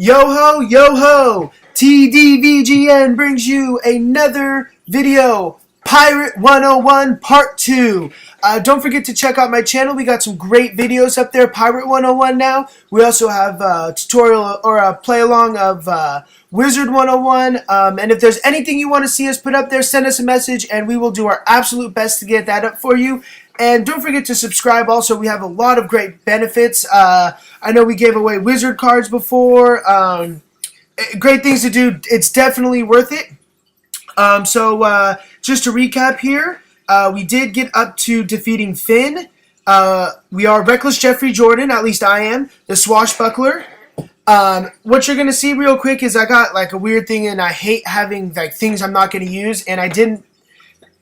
Yo ho, yo ho! TDVGN brings you another video, Pirate 101 Part 2. Don't forget to check out my channel. We got some great videos up there, Pirate 101 now. We also have a tutorial or a play along of Wizard 101. And if there's anything you want to see us put up there, send us a message and we will do our absolute best to get that up for you. And don't forget to subscribe also. We have a lot of great benefits. I know we gave away wizard cards before. Great things to do. It's definitely worth it. Just to recap here, we did get up to defeating Finn. We are Reckless Jeffrey Jordan, at least I am, the Swashbuckler. What you're going to see real quick is I got like a weird thing and I hate having like things I'm not going to use, and I didn't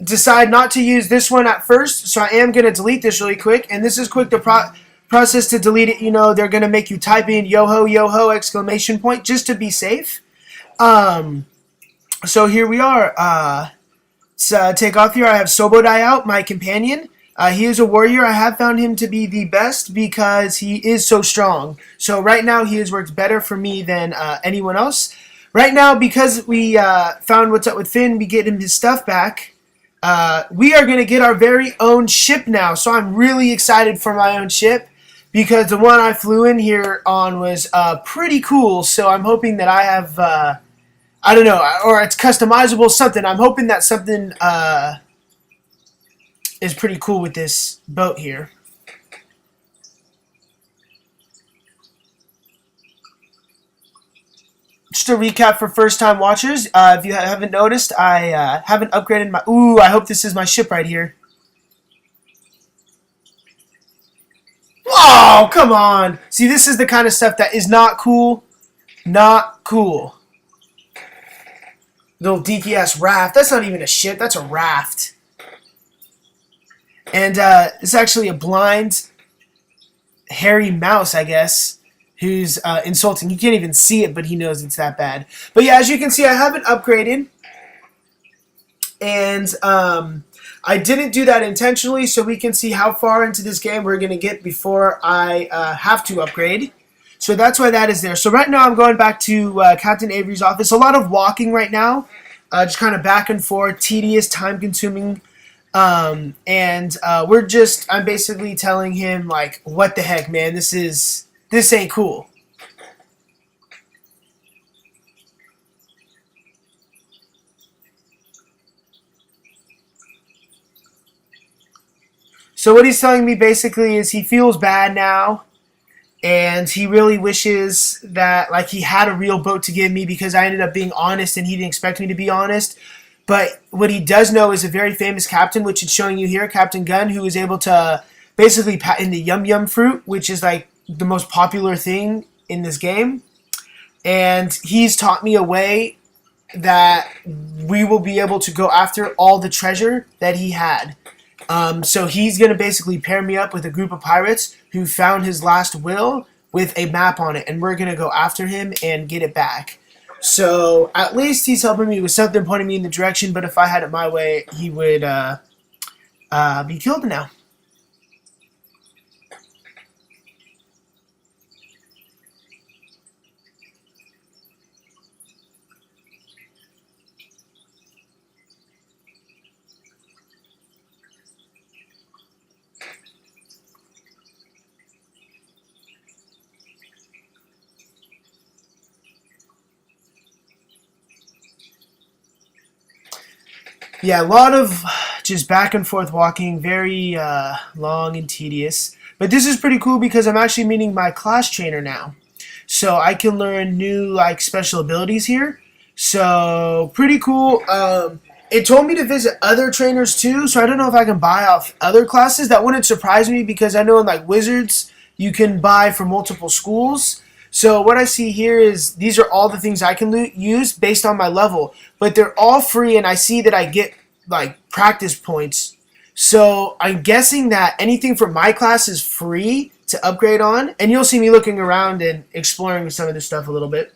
decide not to use this one at first, so I am going to delete this really quick, and this is quick to process to delete it. You know, they're going to make you type in yo-ho, exclamation point, just to be safe. So here we are. Take off here. I have Sobodai out, my companion. He is a warrior. I have found him to be the best because he is so strong. So right now he has worked better for me than anyone else. Right now, because we found what's up with Finn, we get him his stuff back. We are going to get our very own ship now, so I'm really excited for my own ship because the one I flew in here on was pretty cool, so I'm hoping that I have, I don't know, or it's customizable, something. I'm hoping that something is pretty cool with this boat here. Just a recap for first-time watchers, if you haven't noticed, I haven't upgraded my... Ooh, I hope this is my ship right here. Oh, come on! See, this is the kind of stuff that is not cool. Not cool. Little dinky-ass raft. That's not even a ship, that's a raft. And it's actually a blind, hairy mouse, I guess, who's insulting. He can't even see it, but he knows it's that bad. But yeah, as you can see, I haven't upgraded. And I didn't do that intentionally, so we can see how far into this game we're going to get before I have to upgrade. So that's why that is there. So right now I'm going back to Captain Avery's office. A lot of walking right now. Just kind of back and forth, tedious, time-consuming. I'm basically telling him, like, what the heck, man, this ain't cool. So what he's telling me basically is he feels bad now, and he really wishes that like he had a real boat to give me because I ended up being honest and he didn't expect me to be honest. But what he does know is a very famous captain, which is showing you here, Captain Gunn, who is able to basically patent the Yum Yum fruit, which is like the most popular thing in this game. And he's taught me a way that we will be able to go after all the treasure that he had. So he's going to basically pair me up with a group of pirates who found his last will with a map on it, and we're going to go after him and get it back. So at least he's helping me with something, pointing me in the direction, but if I had it my way, he would be killed now. Yeah, a lot of just back and forth walking, very long and tedious. But this is pretty cool because I'm actually meeting my class trainer now. So I can learn new like special abilities here. So pretty cool. It told me to visit other trainers too, so I don't know if I can buy off other classes. That wouldn't surprise me because I know in like Wizards you can buy for multiple schools. So what I see here is these are all the things I can use based on my level, but they're all free, and I see that I get like practice points. So I'm guessing that anything from my class is free to upgrade on, and you'll see me looking around and exploring some of this stuff a little bit.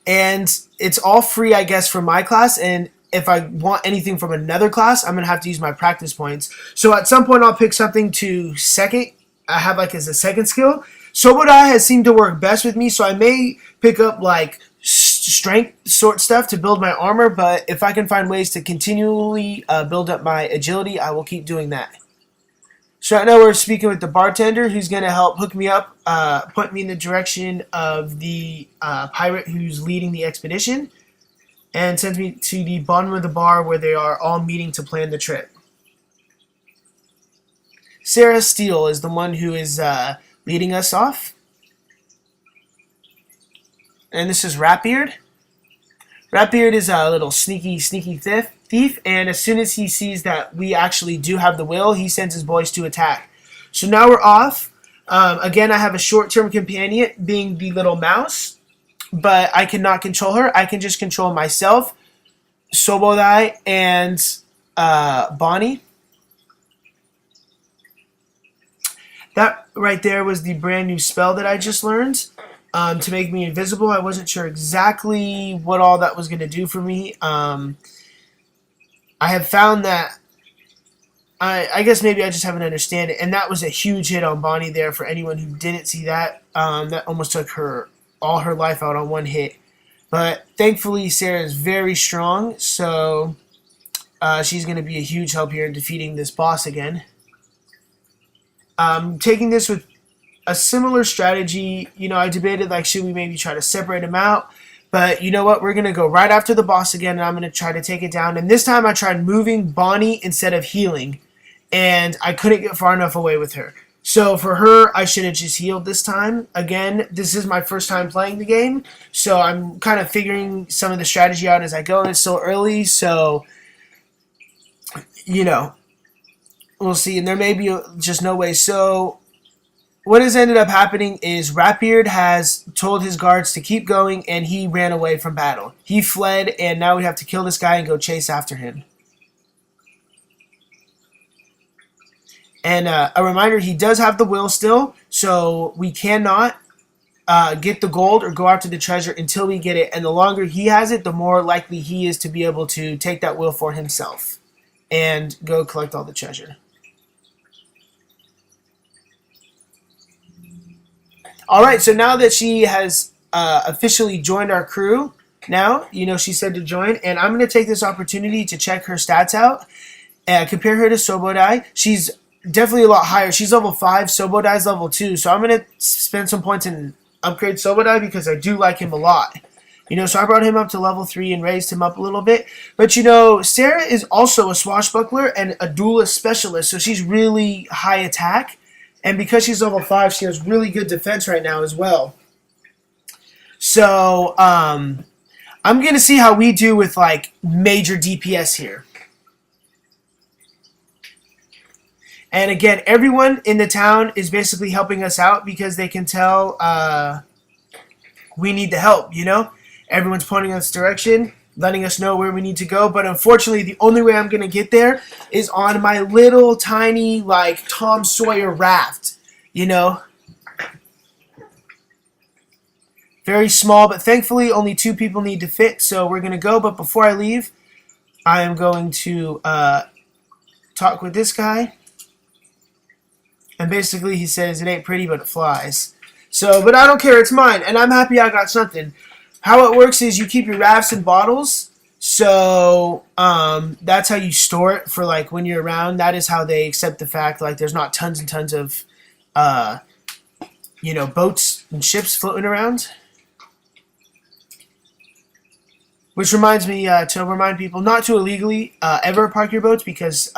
And it's all free, I guess, for my class, and if I want anything from another class, I'm going to have to use my practice points. So at some point I'll pick something to second, I have like as a second skill. Sobodai has seemed to work best with me, so I may pick up like strength sort stuff to build my armor, but if I can find ways to continually build up my agility, I will keep doing that. So right now we're speaking with the bartender who's going to help hook me up, point me in the direction of the pirate who's leading the expedition, and sends me to the bottom of the bar where they are all meeting to plan the trip. Sarah Steele is the one who is leading us off. And this is Ratbeard. Ratbeard is a little sneaky thief, and as soon as he sees that we actually do have the will, he sends his boys to attack. So now we're off. Again, I have a short-term companion, being the little mouse, but I cannot control her. I can just control myself, Sobodai, and Bonnie. That right there was the brand new spell that I just learned. To make me invisible. I wasn't sure exactly what all that was going to do for me. I have found that I guess maybe I just haven't understand it, and that was a huge hit on Bonnie there for anyone who didn't see that. That almost took her all her life out on one hit. But thankfully Sarah is very strong, so she's going to be a huge help here in defeating this boss again. Taking this with a similar strategy. You know, I debated like, should we maybe try to separate them out? But you know what? We're going to go right after the boss again, and I'm going to try to take it down. And this time I tried moving Bonnie instead of healing, and I couldn't get far enough away with her. So for her, I should have just healed this time. Again, this is my first time playing the game, so I'm kind of figuring some of the strategy out as I go, and it's still early, so, you know, we'll see. And there may be just no way. So what has ended up happening is Ratbeard has told his guards to keep going, and he ran away from battle. He fled, and now we have to kill this guy and go chase after him. And a reminder, he does have the will still, so we cannot get the gold or go after the treasure until we get it. And the longer he has it, the more likely he is to be able to take that will for himself and go collect all the treasure. Alright, so now that she has officially joined our crew, now, you know, she said to join, and I'm going to take this opportunity to check her stats out, compare her to Sobodai. She's definitely a lot higher. She's level 5, Sobodai's level 2, so I'm going to spend some points and upgrade Sobodai because I do like him a lot. You know, so I brought him up to level 3 and raised him up a little bit. But, you know, Sarah is also a swashbuckler and a duelist specialist, so she's really high attack. And because she's level 5, she has really good defense right now as well. So, I'm going to see how we do with, like, major DPS here. And again, everyone in the town is basically helping us out because they can tell we need the help, you know? Everyone's pointing us direction, letting us know where we need to go. But unfortunately, the only way I'm going to get there is on my little tiny, like, Tom Sawyer raft, you know? Very small, but thankfully only 2 people need to fit, so we're going to go. But before I leave, I am going to talk with this guy. And basically he says, it ain't pretty, but it flies. So, but I don't care, it's mine, and I'm happy I got something. How it works is you keep your rafts in bottles, so that's how you store it for, like, when you're around. That is how they accept the fact, like, there's not tons and tons of, you know, boats and ships floating around. Which reminds me to remind people not to illegally ever park your boats, because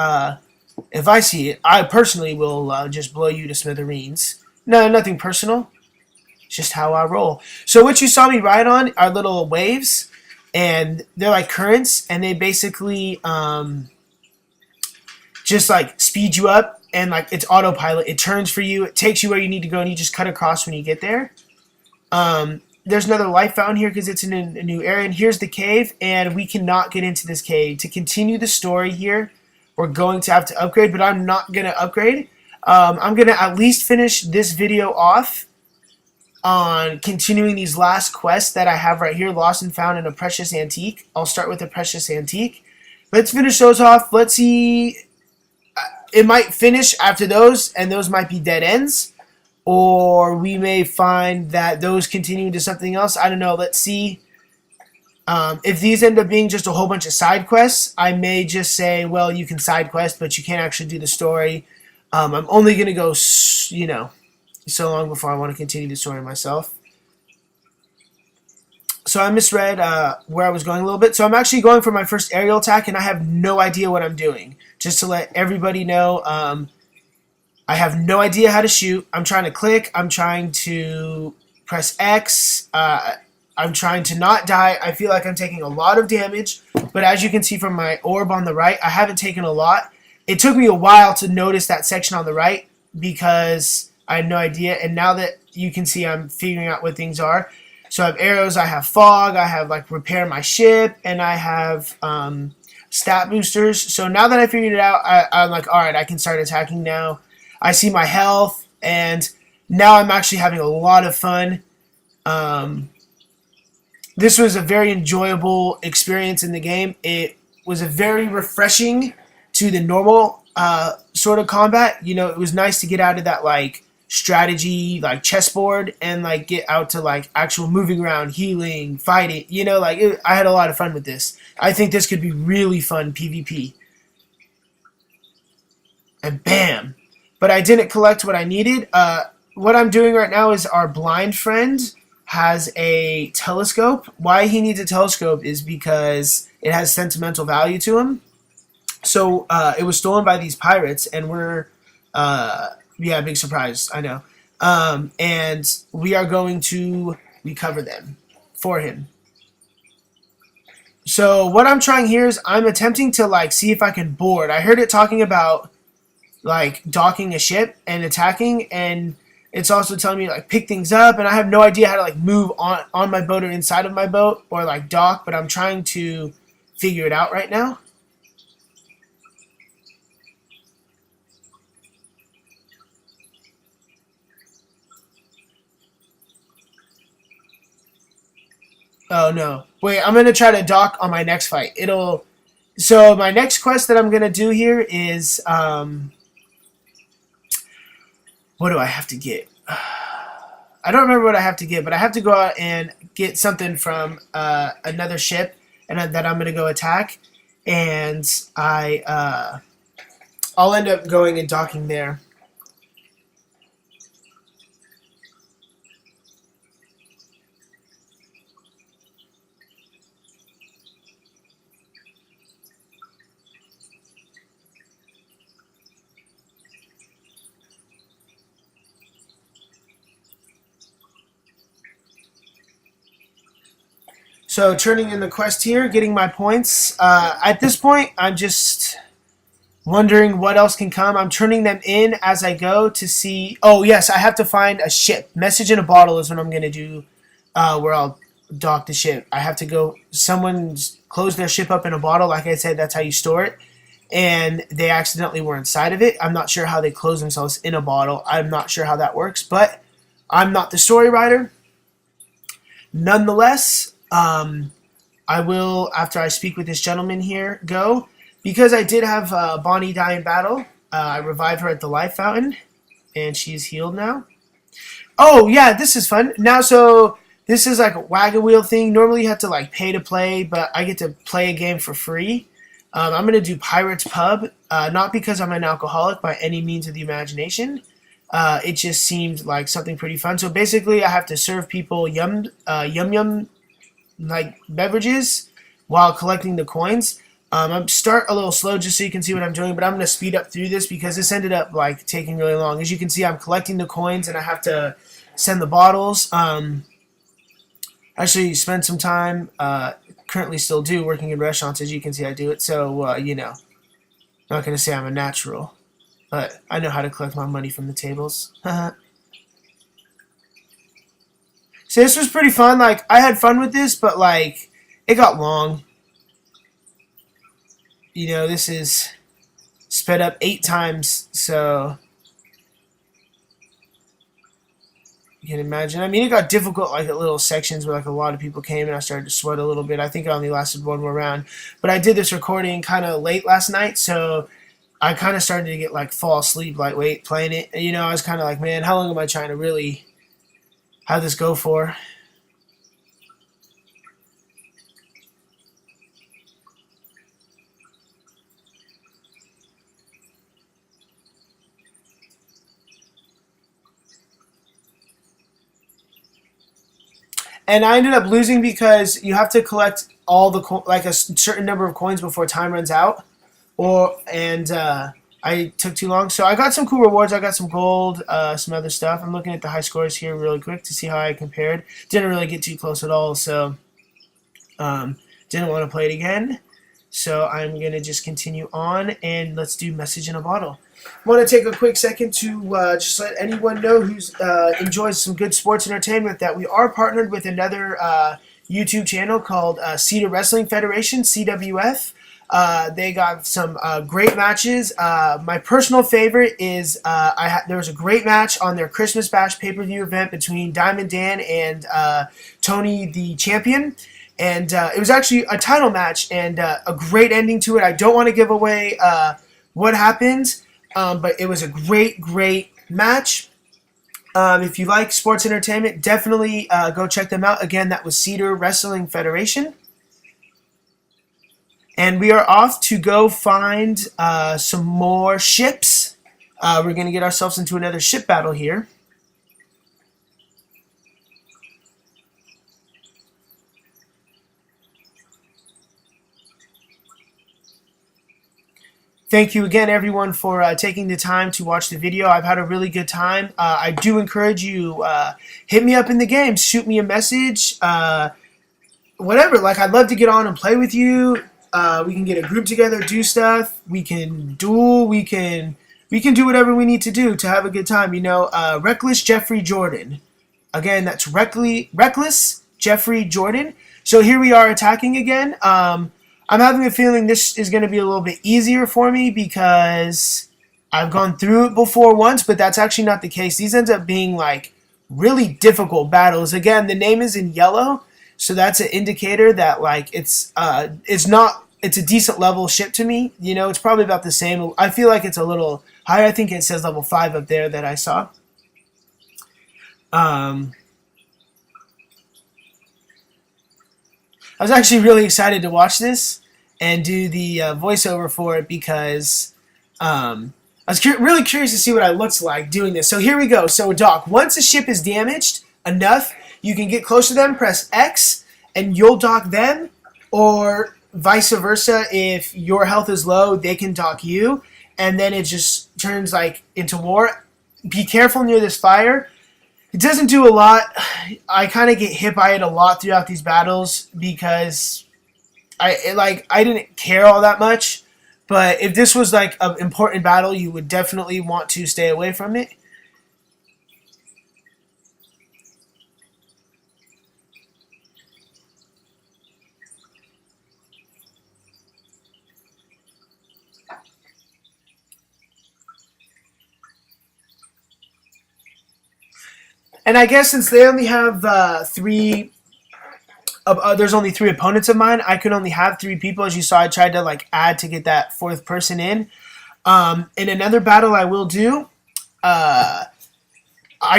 if I see it, I personally will just blow you to smithereens. No, nothing personal. It's just how I roll. So what you saw me ride on are little waves, and they're like currents, and they basically just like speed you up, and like it's autopilot. It turns for you, it takes you where you need to go, and you just cut across when you get there. There's another life fountain here because it's in a new area, and here's the cave, and we cannot get into this cave. To continue the story here, we're going to have to upgrade, but I'm not going to upgrade. I'm going to at least finish this video off on continuing these last quests that I have right here, Lost and Found and a Precious Antique. I'll start with a Precious Antique. Let's finish those off. Let's see. It might finish after those, and those might be dead ends. or we may find that those continue to something else. I don't know. Let's see. If these end up being just a whole bunch of side quests, I may just say, well, you can side quest, but you can't actually do the story. I'm only going to go, so long before I want to continue the story myself. So I misread where I was going a little bit. So I'm actually going for my first aerial attack, and I have no idea what I'm doing. Just to let everybody know, I have no idea how to shoot. I'm trying to click. I'm trying to press X. I'm trying to not die. I feel like I'm taking a lot of damage, but as you can see from my orb on the right, I haven't taken a lot. It took me a while to notice that section on the right because I had no idea, and now that you can see, I'm figuring out what things are. So I have arrows, I have fog, I have like repair my ship, and I have stat boosters. So now that I figured it out, I'm like, alright, I can start attacking now. I see my health, and now I'm actually having a lot of fun. This was a very enjoyable experience in the game. It was a very refreshing to the normal sort of combat. You know, it was nice to get out of that like strategy, like chessboard, and like get out to like actual moving around, healing, fighting. You know, like I had a lot of fun with this. I think this could be really fun PvP. And bam! But I didn't collect what I needed. What I'm doing right now is our blind friend has a telescope. Why he needs a telescope is because it has sentimental value to him. So it was stolen by these pirates, and we're yeah, big surprise, I know. And we are going to recover them for him. So what I'm trying here is I'm attempting to like see if I can board. I heard it talking about like docking a ship and attacking, and it's also telling me like pick things up, and I have no idea how to like move on my boat or inside of my boat or like dock, but I'm trying to figure it out right now. Oh no. Wait, I'm gonna try to dock on my next fight. So my next quest that I'm gonna do here is what do I have to get? I don't remember what I have to get, but I have to go out and get something from another ship, and that I'm going to go attack, and I'll end up going and docking there. So turning in the quest here, getting my points. At this point, I'm just wondering what else can come. I'm turning them in as I go to see. Oh yes, I have to find a ship. Message in a bottle is what I'm gonna do, where I'll dock the ship. I have to go. Someone's closed their ship up in a bottle. Like I said, that's how you store it. And they accidentally were inside of it. I'm not sure how they close themselves in a bottle. I'm not sure how that works, but I'm not the story writer. Nonetheless, I will, after I speak with this gentleman here, go. Because I did have Bonnie die in battle, I revived her at the life fountain, and she's healed now. Oh, yeah, this is fun. Now, so this is like a wagon wheel thing. Normally you have to like pay to play, but I get to play a game for free. I'm going to do Pirates Pub, not because I'm an alcoholic by any means of the imagination. It just seemed like something pretty fun. So basically I have to serve people yum like beverages while collecting the coins. I'm start a little slow just so you can see what I'm doing, but I'm going to speed up through this because this ended up like taking really long. As you can see, I'm collecting the coins and I have to send the bottles. Actually spent some time, currently still do, working in restaurants. As you can see, I do it. So, you know, not going to say I'm a natural, but I know how to collect my money from the tables. So this was pretty fun. Like, I had fun with this, but like, it got long. You know, this is sped up 8 times, so you can imagine. I mean, it got difficult like at little sections where like a lot of people came and I started to sweat a little bit. I think it only lasted one more round. But I did this recording kind of late last night, so I kind of started to get like fall asleep, like wait, playing it. You know, I was kind of like, man, how long am I trying to really have this go for? And I ended up losing because you have to collect all the like a certain number of coins before time runs out, or and I took too long. So I got some cool rewards. I got some gold, some other stuff. I'm looking at the high scores here really quick to see how I compared. Didn't really get too close at all, so didn't want to play it again. So I'm gonna just continue on and let's do message in a bottle. I want to take a quick second to just let anyone know who enjoys some good sports entertainment that we are partnered with another YouTube channel called Cedar Wrestling Federation, CWF. They got some great matches. My personal favorite is there was a great match on their Christmas Bash pay-per-view event between Diamond Dan and Tony the Champion. And it was actually a title match and a great ending to it. I don't want to give away what happened, but it was a great, great match. If you like sports entertainment, definitely go check them out. Again, that was Cedar Wrestling Federation. And we are off to go find some more ships. We're going to get ourselves into another ship battle here. Thank you again, everyone, for taking the time to watch the video. I've had a really good time. I do encourage you, hit me up in the game, shoot me a message, whatever. Like, I'd love to get on and play with you. We can get a group together, do stuff. We can duel. We can do whatever we need to do to have a good time. You know, Reckless Jeffrey Jordan. Again, that's Reckless Jeffrey Jordan. So here we are attacking again. I'm having a feeling this is going to be a little bit easier for me because I've gone through it before once, but that's actually not the case. These end up being like really difficult battles. Again, the name is in yellow, so that's an indicator that like it's a decent level ship to me. You know, it's probably about the same. I feel like it's a little higher. I think it says level 5 up there that I saw. I was actually really excited to watch this and do the voiceover for it because I was really curious to see what I looked like doing this. So here we go. So Doc, once a ship is damaged enough, you can get close to them, press X, and you'll dock them, or vice versa. If your health is low, they can dock you, and then it just turns like into war. Be careful near this fire. It doesn't do a lot. I kind of get hit by it a lot throughout these battles because I didn't care all that much. But if this was like an important battle, you would definitely want to stay away from it. And I guess since they only have there's only 3 opponents of mine, I could only have 3 people. As you saw, I tried to like add to get that 4th person in. In another battle I will do, I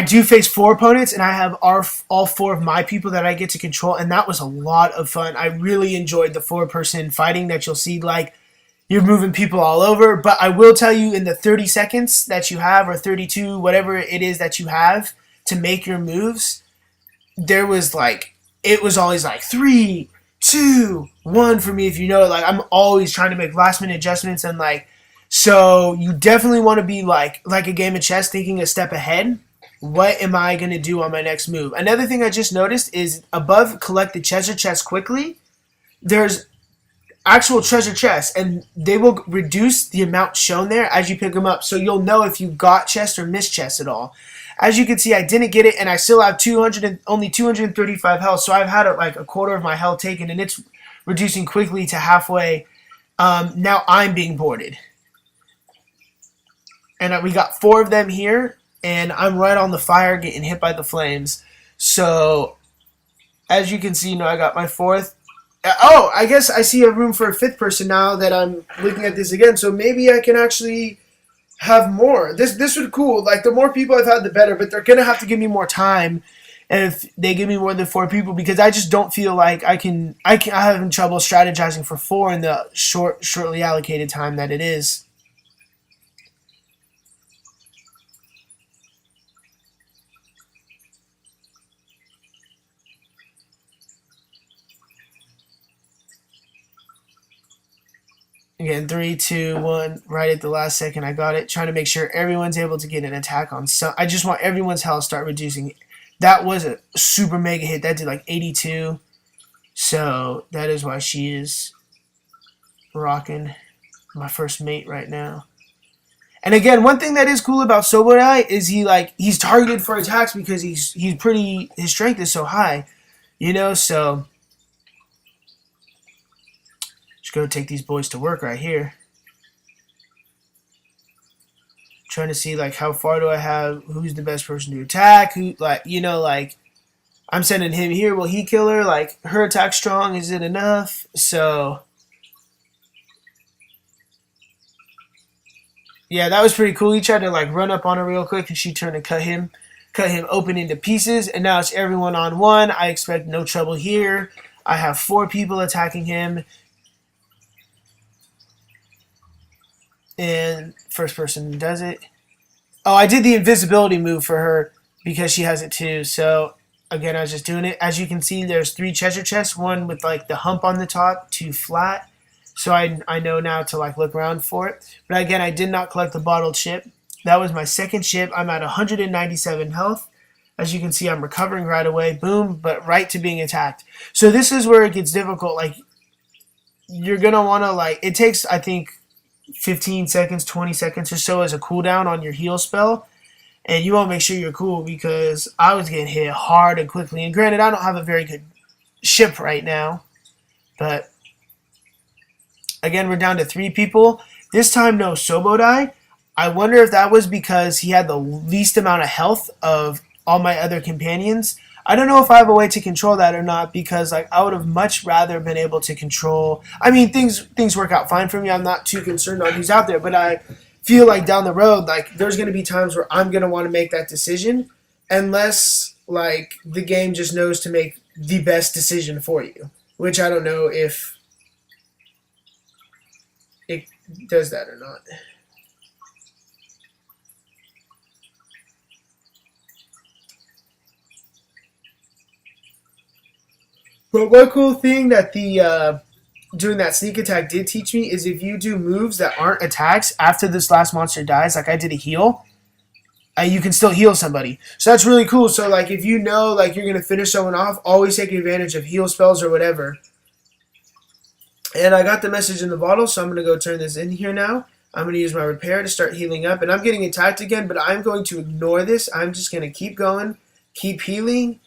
do face 4 opponents, and I have all 4 of my people that I get to control, and that was a lot of fun. I really enjoyed the 4-person fighting that you'll see, like, you're moving people all over. But I will tell you, in the 30 seconds that you have, or 32, whatever it is that you have to make your moves, it was always like 3, 2, 1 for me. If you know it, like I'm always trying to make last minute adjustments, and like, so you definitely want to be like a game of chess, thinking a step ahead. What am I going to do on my next move? Another thing I just noticed is above collect the treasure chest quickly, there's actual treasure chests, and they will reduce the amount shown there as you pick them up, so you'll know if you got chest or missed chest at all. As you can see, I didn't get it, and I still have only 235 health, so I've had like a quarter of my health taken, and it's reducing quickly to halfway. Now I'm being boarded. And we got 4 of them here, and I'm right on the fire getting hit by the flames. So, as you can see, I got my 4th. Oh, I guess I see a room for a fifth person now that I'm looking at this again. So maybe I can actually have more. This would be cool. Like, the more people I've had, the better. But they're gonna have to give me more time if they give me more than 4 people, because I just don't feel like I can. I'm having trouble strategizing for 4 in the shortly allocated time that it is. Again, 3, 2, 1. Right at the last second, I got it. Trying to make sure everyone's able to get an attack on some. I just want everyone's health start reducing. That was a super mega hit. That did like 82. So that is why she is rocking my first mate right now. And again, one thing that is cool about Sobodai is he's targeted for attacks because his strength is so high, so just go take these boys to work right here. Trying to see like how far do I have, who's the best person to attack, who I'm sending him here, will he kill her? Like, her attack strong, is it enough? So yeah, that was pretty cool. He tried to like run up on her real quick and she turned and cut him open into pieces, and now it's everyone on one. I expect no trouble here. I have 4 people attacking him. And first person does it. Oh, I did the invisibility move for her because she has it too. So again, I was just doing it. As you can see, there's 3 treasure chests, one with like the hump on the top, 2 flat. So I know now to like look around for it. But again, I did not collect the bottled ship. That was my second ship. I'm at 197 health. As you can see, I'm recovering right away. Boom, but right to being attacked. So this is where it gets difficult. Like, you're going to want to it takes, I think, 15 seconds, 20 seconds or so as a cooldown on your heal spell. And you want to make sure you're cool because I was getting hit hard and quickly. And granted, I don't have a very good ship right now. But again, we're down to 3 people. This time, no Sobodai. I wonder if that was because he had the least amount of health of all my other companions. I don't know if I have a way to control that or not, because I would have much rather been able to control. I mean, things work out fine for me. I'm not too concerned on who's out there, but I feel like down the road, there's going to be times where I'm going to want to make that decision, unless the game just knows to make the best decision for you, which I don't know if it does that or not. But one cool thing that doing that sneak attack did teach me is if you do moves that aren't attacks after this last monster dies, like I did a heal, you can still heal somebody. So that's really cool. So if you know you're going to finish someone off, always take advantage of heal spells or whatever. And I got the message in the bottle, so I'm going to go turn this in here now. I'm going to use my repair to start healing up. And I'm getting attacked again, but I'm going to ignore this. I'm just going to keep going, keep healing,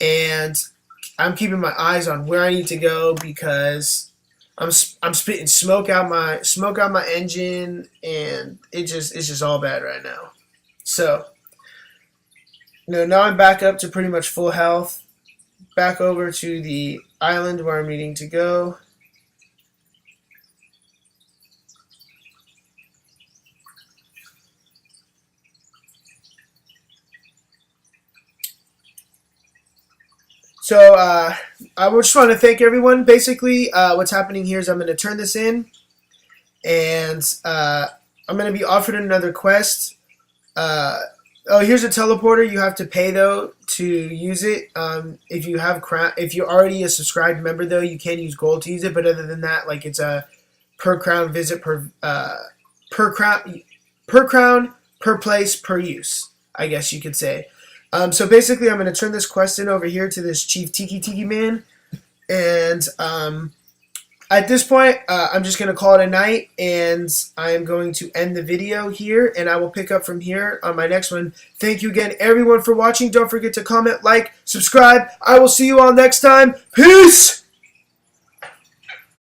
and I'm keeping my eyes on where I need to go because I'm spitting smoke out my engine, and it's just all bad right now. So now I'm back up to pretty much full health. Back over to the island where I'm needing to go. So I just want to thank everyone. Basically, what's happening here is I'm going to turn this in, and I'm going to be offered another quest. Here's a teleporter. You have to pay though to use it. If you're already a subscribed member though, you can use gold to use it. But other than that, it's a per crown visit per crown per place per use, I guess you could say. So basically, I'm going to turn this quest in over here to this Chief Tiki Man, and at this point, I'm just going to call it a night, and I'm going to end the video here, and I will pick up from here on my next one. Thank you again, everyone, for watching. Don't forget to comment, like, subscribe. I will see you all next time. Peace!